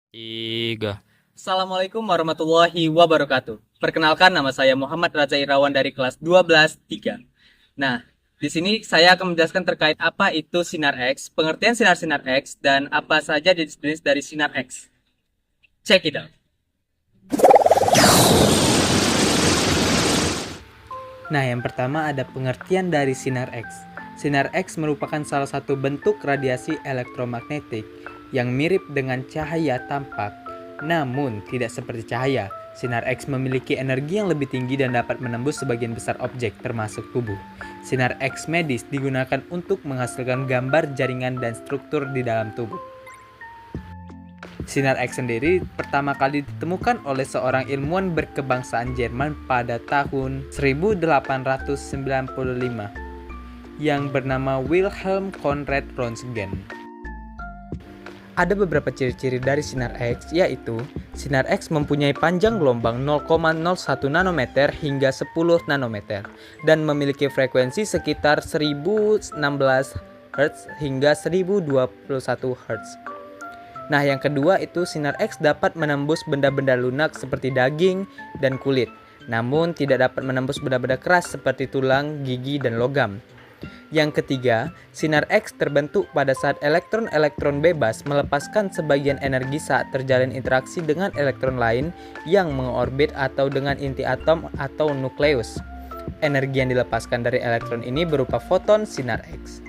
Tiga. Assalamualaikum warahmatullahi wabarakatuh. Perkenalkan, nama saya Muhammad Raza Irawan dari kelas 12 3. Nah, di sini saya akan menjelaskan terkait apa itu sinar X, pengertian sinar-sinar X, dan apa saja jenis-jenis dari sinar X. Check it out. Nah, yang pertama ada pengertian dari sinar X. Sinar X merupakan salah satu bentuk radiasi elektromagnetik yang mirip dengan cahaya tampak, namun tidak seperti cahaya. Sinar X memiliki energi yang lebih tinggi dan dapat menembus sebagian besar objek, termasuk tubuh. Sinar X medis digunakan untuk menghasilkan gambar jaringan dan struktur di dalam tubuh. Sinar X sendiri pertama kali ditemukan oleh seorang ilmuwan berkebangsaan Jerman pada tahun 1895 yang bernama Wilhelm Conrad Röntgen. Ada beberapa ciri-ciri dari sinar X, yaitu sinar X mempunyai panjang gelombang 0,01 nanometer hingga 10 nanometer dan memiliki frekuensi sekitar 1016 Hz hingga 1021 Hz. Nah, yang kedua itu sinar X dapat menembus benda-benda lunak seperti daging dan kulit, namun tidak dapat menembus benda-benda keras seperti tulang, gigi, dan logam. Yang ketiga, sinar X terbentuk pada saat elektron-elektron bebas melepaskan sebagian energi saat terjalin interaksi dengan elektron lain yang mengorbit atau dengan inti atom atau nukleus. Energi yang dilepaskan dari elektron ini berupa foton sinar X.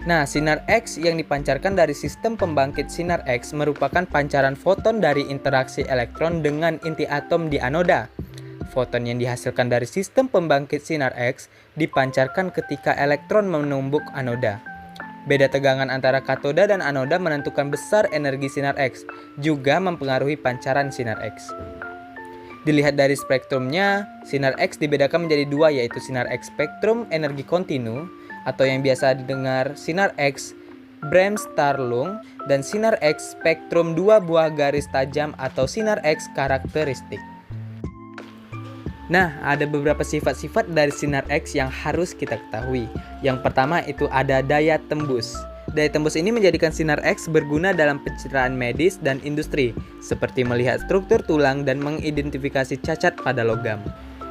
Nah, sinar X yang dipancarkan dari sistem pembangkit sinar X merupakan pancaran foton dari interaksi elektron dengan inti atom di anoda. Foton yang dihasilkan dari sistem pembangkit sinar X dipancarkan ketika elektron menumbuk anoda. Beda tegangan antara katoda dan anoda menentukan besar energi sinar X, juga mempengaruhi pancaran sinar X. Dilihat dari spektrumnya, sinar X dibedakan menjadi dua, yaitu sinar X spektrum energi kontinu atau yang biasa didengar sinar X Bremsstrahlung dan sinar X spektrum dua buah garis tajam atau sinar X karakteristik. Nah, ada beberapa sifat-sifat dari sinar X yang harus kita ketahui. Yang pertama itu ada daya tembus. Daya tembus ini menjadikan sinar X berguna dalam pencitraan medis dan industri, seperti melihat struktur tulang dan mengidentifikasi cacat pada logam.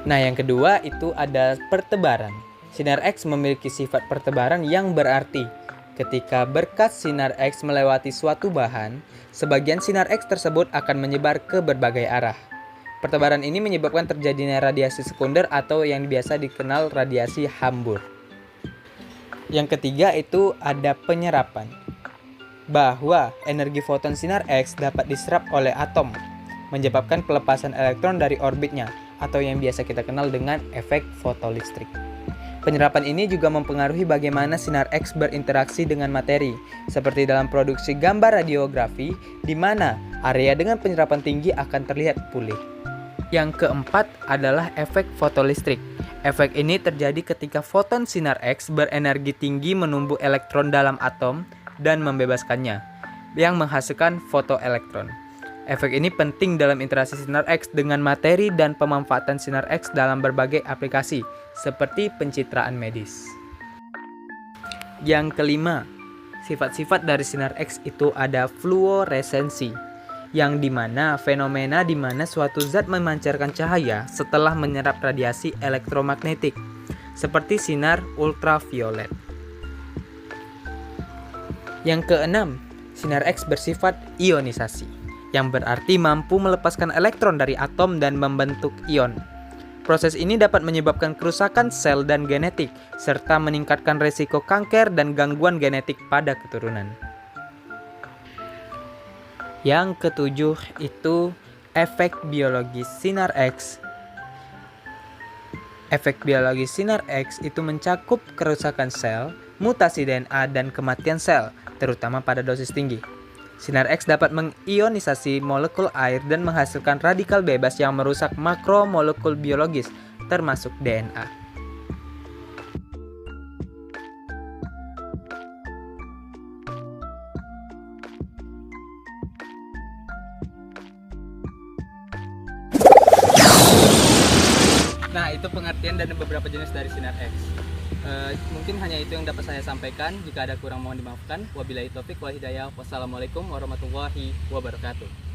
Nah, yang kedua itu ada pertebaran. Sinar X memiliki sifat pertebaran yang berarti ketika berkas sinar X melewati suatu bahan, sebagian sinar X tersebut akan menyebar ke berbagai arah. Pertebaran ini menyebabkan terjadinya radiasi sekunder atau yang biasa dikenal radiasi Hambur. Yang ketiga itu ada penyerapan. Bahwa energi foton sinar X dapat diserap oleh atom, menyebabkan pelepasan elektron dari orbitnya atau yang biasa kita kenal dengan efek fotolistrik. Penyerapan ini juga mempengaruhi bagaimana sinar X berinteraksi dengan materi, seperti dalam produksi gambar radiografi, di mana area dengan penyerapan tinggi akan terlihat pulih. Yang keempat adalah efek fotolistrik. Efek ini terjadi ketika foton sinar X berenergi tinggi menumbuk elektron dalam atom dan membebaskannya, yang menghasilkan fotoelektron. Efek ini penting dalam interaksi sinar X dengan materi dan pemanfaatan sinar X dalam berbagai aplikasi, seperti pencitraan medis. Yang kelima, sifat-sifat dari sinar X itu ada fluoresensi, yang dimana fenomena dimana suatu zat memancarkan cahaya setelah menyerap radiasi elektromagnetik, seperti sinar ultraviolet. Yang keenam, sinar X bersifat ionisasi, yang berarti mampu melepaskan elektron dari atom dan membentuk ion. Proses ini dapat menyebabkan kerusakan sel dan genetik, serta meningkatkan risiko kanker dan gangguan genetik pada keturunan. Yang ketujuh itu efek biologis sinar X. Efek biologis sinar X itu mencakup kerusakan sel, mutasi DNA, dan kematian sel, terutama pada dosis tinggi. Sinar X dapat mengionisasi molekul air dan menghasilkan radikal bebas yang merusak makromolekul biologis, termasuk DNA. Nah, itu pengertian dan beberapa jenis dari sinar X. Mungkin hanya itu yang dapat saya sampaikan. Jika ada kurang mohon dimaafkan. Wabillahi taufik wal hidayah. Wassalamualaikum warahmatullahi wabarakatuh.